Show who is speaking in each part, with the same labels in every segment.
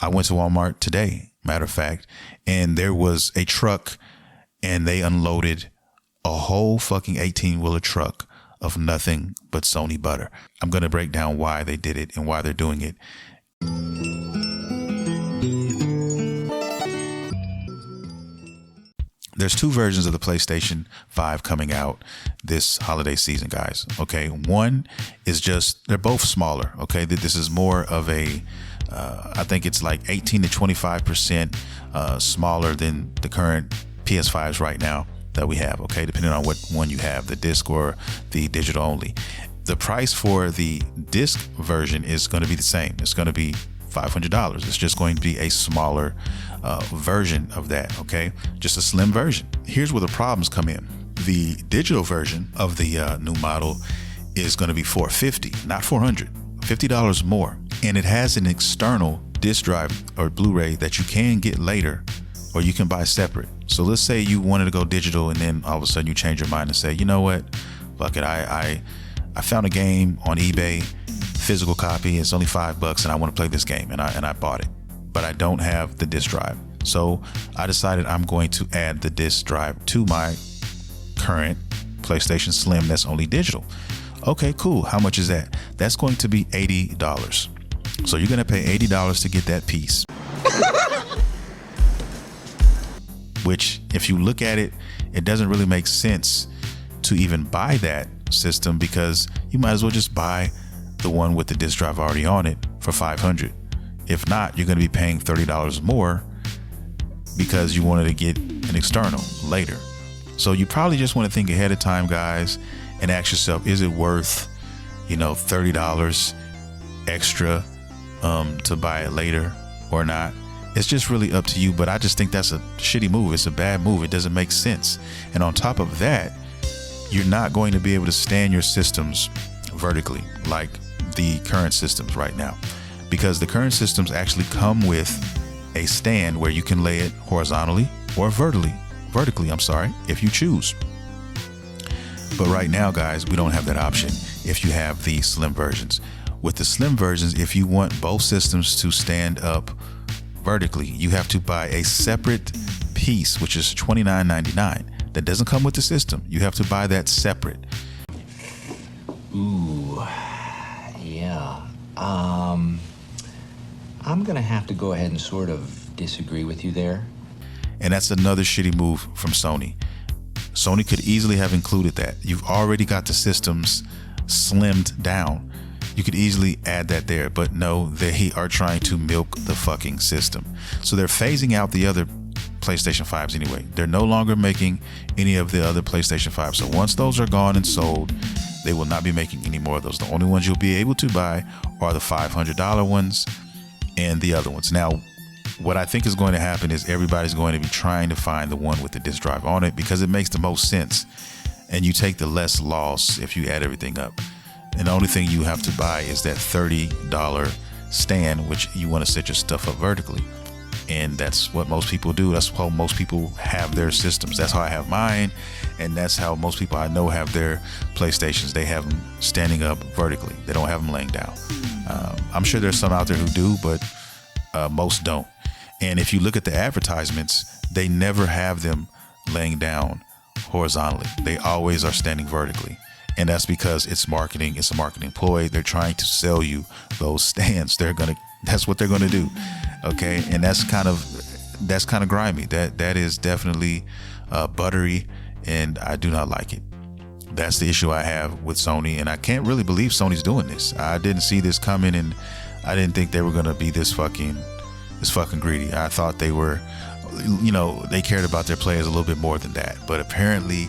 Speaker 1: I went to Walmart today, matter of fact, and there was a truck and they unloaded a whole fucking 18-wheeler truck of nothing but Sony butter. I'm going to break down why they did it and why they're doing it. There's two versions of the PlayStation 5 coming out this holiday season, guys. Okay. One is just, they're both smaller. Okay. This is more of a, I think it's like 18 to 25% smaller than the current PS5s right now that we have. Okay. Depending on what one you have, the disc or the digital only. The price for the disc version is going to be the same. It's going to be $500. It's just going to be a smaller version of that. Okay, just a slim version. Here's where the problems come in. The digital version of the new model is going to be $450, not $400, $50 more, and it has an external disc drive or Blu-ray that you can get later, or you can buy separate. So let's say you wanted to go digital, and then all of a sudden you change your mind and say, you know what, fuck it, I found a game on eBay, physical copy, it's only $5 and I want to play this game, and I bought it, but I don't have the disc drive. So I decided I'm going to add the disc drive to my current PlayStation Slim that's only digital. Okay, cool. How much is that? That's going to be $80. So you're going to pay $80 to get that piece. Which, if you look at it, it doesn't really make sense to even buy that system, because you might as well just buy the one with the disc drive already on it for $500. If not, you're going to be paying $30 more because you wanted to get an external later. So you probably just want to think ahead of time, guys, and ask yourself, is it worth, $30 extra to buy it later or not? It's just really up to you, but I just think that's a shitty move. It's a bad move. It doesn't make sense. And on top of that, you're not going to be able to stand your systems vertically like the current systems right now, because the current systems actually come with a stand where you can lay it horizontally or vertically, if you choose. But right now, guys, we don't have that option if you have the slim versions. With the slim versions, if you want both systems to stand up vertically, you have to buy a separate piece, which is $29.99. That doesn't come with the system. You have to buy that separate.
Speaker 2: Ooh, yeah. I'm gonna have to go ahead and sort of disagree with you there.
Speaker 1: And that's another shitty move from Sony. Sony could easily have included that. You've already got the systems slimmed down. You could easily add that there, but no, they are trying to milk the fucking system. So they're phasing out the other PlayStation 5s anyway. They're no longer making any of the other PlayStation 5s. So once those are gone and sold, they will not be making any more of those. The only ones you'll be able to buy are the $500 ones and the other ones. Now, what I think is going to happen is everybody's going to be trying to find the one with the disc drive on it, because it makes the most sense, and you take the less loss if you add everything up. And the only thing you have to buy is that $30 stand, which you want to set your stuff up vertically. And that's what most people do. That's how most people have their systems. That's how I have mine. And that's how most people I know have their PlayStations. They have them standing up vertically. They don't have them laying down. I'm sure there's some out there who do, but most don't. And if you look at the advertisements, they never have them laying down horizontally. They always are standing vertically. And that's because it's marketing. It's a marketing ploy. They're trying to sell you those stands. That's what they're going to do. Okay. And that's kind of grimy. That is definitely buttery, and I do not like it. That's the issue I have with Sony, and I can't really believe Sony's doing this. I didn't see this coming, and I didn't think they were going to be this fucking greedy. I thought they were, they cared about their players a little bit more than that, but apparently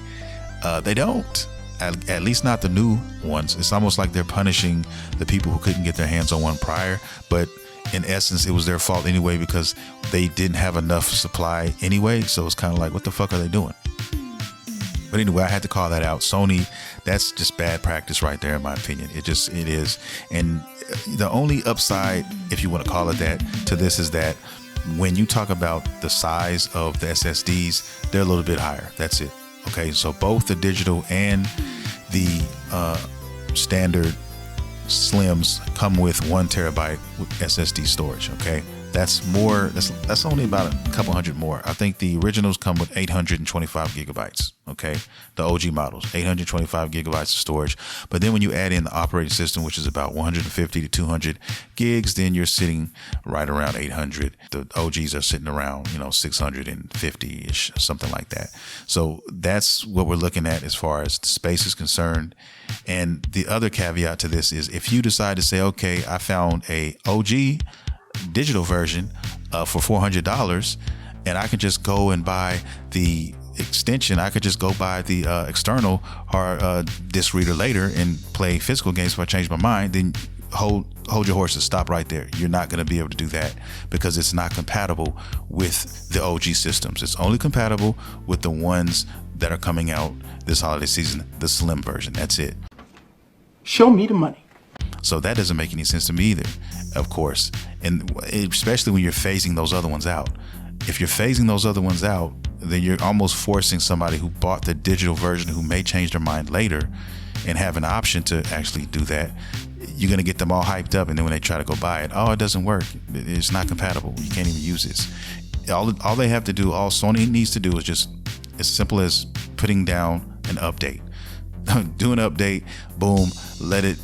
Speaker 1: they don't. At least not the new ones. It's almost like they're punishing the people who couldn't get their hands on one prior, but in essence it was their fault anyway, because they didn't have enough supply anyway. So it's kind of like, what the fuck are they doing? But anyway, I had to call that out. Sony, that's just bad practice right there, in my opinion. It is. And the only upside, if you want to call it that, to this is that when you talk about the size of the SSDs, they're a little bit higher. That's it. Okay, so both the digital and the standard slims come with 1 terabyte SSD storage. Okay, That's more. That's only about a couple hundred more. I think the originals come with 825 gigabytes. Okay, the OG models, 825 gigabytes of storage. But then when you add in the operating system, which is about 150 to 200 gigs, then you're sitting right around 800. The OGs are sitting around 650-ish, something like that. So that's what we're looking at as far as the space is concerned. And the other caveat to this is if you decide to say, okay, I found a OG digital version for $400 and I can just go and buy the extension, I could just go buy the external hard disc reader later and play physical games if I change my mind, then hold your horses, stop right there. You're not going to be able to do that because it's not compatible with the OG systems. It's only compatible with the ones that are coming out this holiday season, the slim version. That's it.
Speaker 3: Show me the money.
Speaker 1: So that doesn't make any sense to me either, of course. And especially when you're phasing those other ones out. If you're phasing those other ones out, then you're almost forcing somebody who bought the digital version, who may change their mind later and have an option to actually do that. You're going to get them all hyped up, and then when they try to go buy it, oh, it doesn't work. It's not compatible. You can't even use this. All they have to do, all Sony needs to do is just as simple as putting down an update. Do an update, boom, let it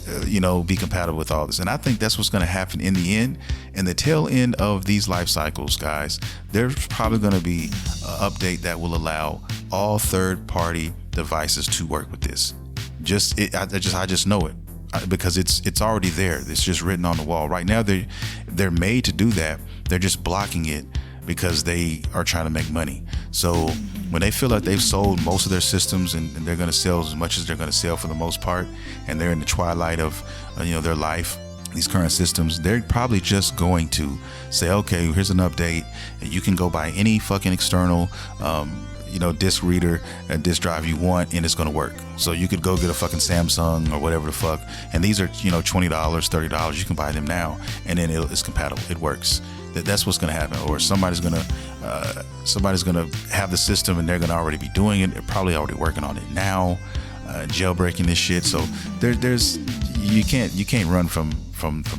Speaker 1: be compatible with all this. And I think that's what's going to happen in the end. In the tail end of these life cycles, guys, there's probably going to be an update that will allow all third-party devices to work with this. I just know it because it's already there. It's just written on the wall. Right now they're made to do that. They're just blocking it because they are trying to make money. So when they feel like they've sold most of their systems and they're going to sell as much as they're going to sell for the most part, and they're in the twilight of their life, these current systems, they're probably just going to say, okay, here's an update, and you can go buy any fucking external disc reader and disc drive you want, and it's going to work. So you could go get a fucking Samsung or whatever the fuck, and these are $20, $30. You can buy them now, and then it's compatible. It works. That's what's going to happen. Or somebody's going to have the system and they're going to already be doing it. They're probably already working on it now, jailbreaking this shit. So you can't run from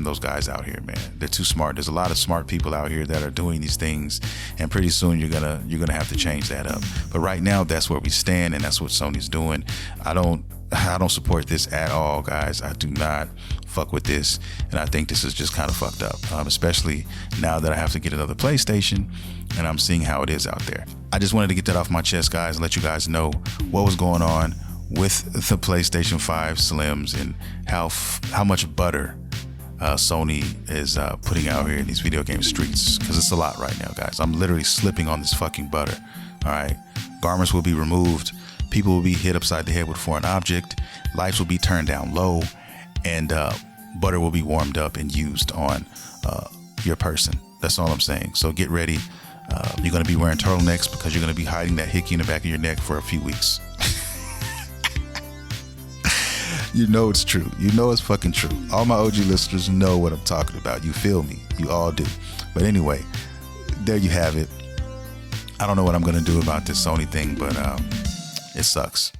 Speaker 1: those guys out here, man. They're too smart. There's a lot of smart people out here that are doing these things, and pretty soon you're gonna have to change that up. But right now, that's where we stand, and that's what Sony's doing. I don't support this at all, guys. I do not fuck with this, and I think this is just kind of fucked up, especially now that I have to get another PlayStation and I'm seeing how it is out there. I just wanted to get that off my chest, guys, and let you guys know what was going on with the PlayStation 5 Slims and how much butter Sony is putting out here in these video game streets, because it's a lot right now, guys. I'm literally slipping on this fucking butter. All right, garments will be removed, people will be hit upside the head with a foreign object, lights will be turned down low, and butter will be warmed up and used on your person. That's all I'm saying. So get ready. You're going to be wearing turtlenecks because you're going to be hiding that hickey in the back of your neck for a few weeks. You know it's true. You know it's fucking true. All my OG listeners know what I'm talking about. You feel me? You all do. But anyway, there you have it. I don't know what I'm going to do about this Sony thing, but it sucks.